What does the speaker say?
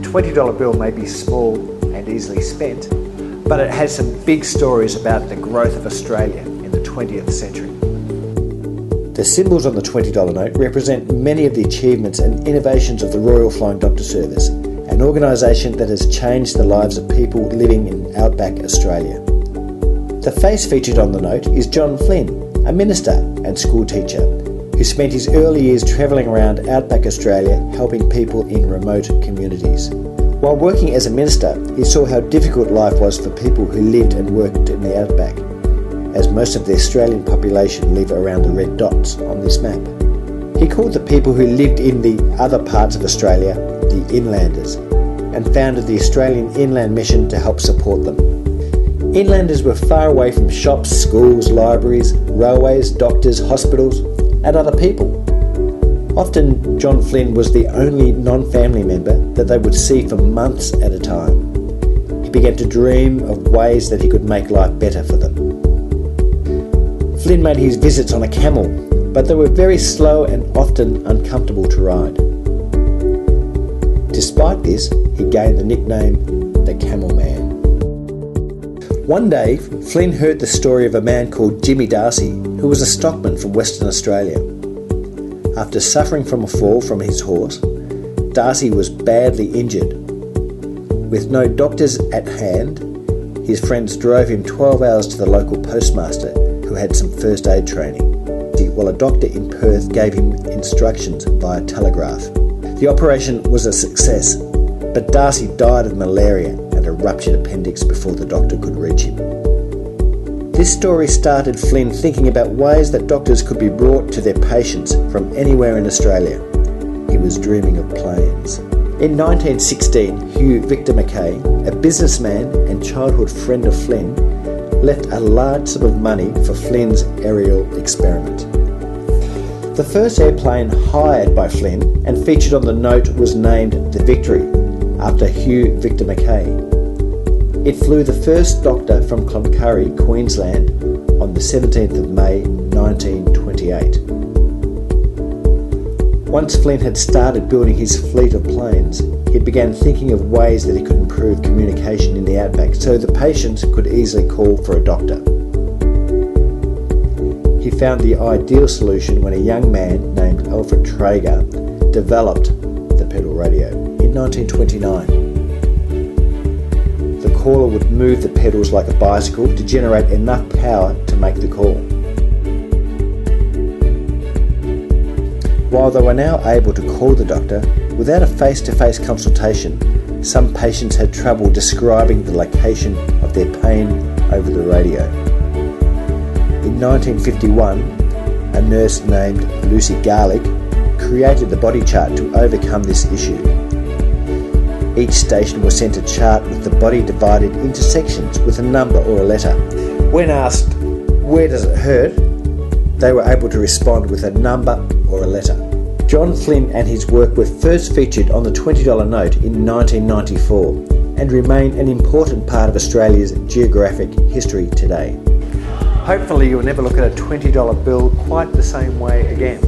$20 bill may be small and easily spent, but it has some big stories about the growth of Australia in the 20th century. The symbols on the $20 note represent many of the achievements and innovations of the Royal Flying Doctor Service, an organisation that has changed the lives of people living in outback Australia. The face featured on the note is John Flynn, a minister and school teacher who spent his early years travelling around outback Australia helping people in remote communities. While working as a minister, he saw how difficult life was for people who lived and worked in the outback, as most of the Australian population live around the red dots on this map. He called the people who lived in the other parts of Australia the inlanders, and founded the Australian Inland Mission to help support them. Inlanders were far away from shops, schools, libraries, railways, doctors, hospitals, and other people. Often, John Flynn was the only non-family member that they would see for months at a time. He began to dream of ways that he could make life better for them. Flynn made his visits on a camel, but they were very slow and often uncomfortable to ride. Despite this, he gained the nickname the Camel Man. One day, Flynn heard the story of a man called Jimmy Darcy, who was a stockman from Western Australia. After suffering from a fall from his horse, Darcy was badly injured. With no doctors at hand, his friends drove him 12 hours to the local postmaster, who had some first aid training, while a doctor in Perth gave him instructions via telegraph. The operation was a success, but Darcy died of malaria and a ruptured appendix before the doctor could reach him. This story started Flynn thinking about ways that doctors could be brought to their patients from anywhere in Australia. He was dreaming of planes. In 1916, Hugh Victor Mackay, a businessman and childhood friend of Flynn, left a large sum of money for Flynn's aerial experiment. The first airplane hired by Flynn and featured on the note was named the Victory, after Hugh Victor Mackay. It flew the first doctor from Cloncurry, Queensland, on the 17th of May 1928. Once Flynn had started building his fleet of planes, he began thinking of ways that he could improve communication in the outback so the patients could easily call for a doctor. He found the ideal solution when a young man named Alfred Traeger developed the pedal radio in 1929. The caller would move the pedals like a bicycle to generate enough power to make the call. While they were now able to call the doctor, without a face-to-face consultation, some patients had trouble describing the location of their pain over the radio. In 1951, a nurse named Lucy Garlick created the body chart to overcome this issue. Each station was sent a chart with the body divided into sections with a number or a letter. When asked, "Where does it hurt?" they were able to respond with a number or a letter. John Flynn and his work were first featured on the $20 note in 1994 and remain an important part of Australia's geographic history today. Hopefully you'll never look at a $20 bill quite the same way again.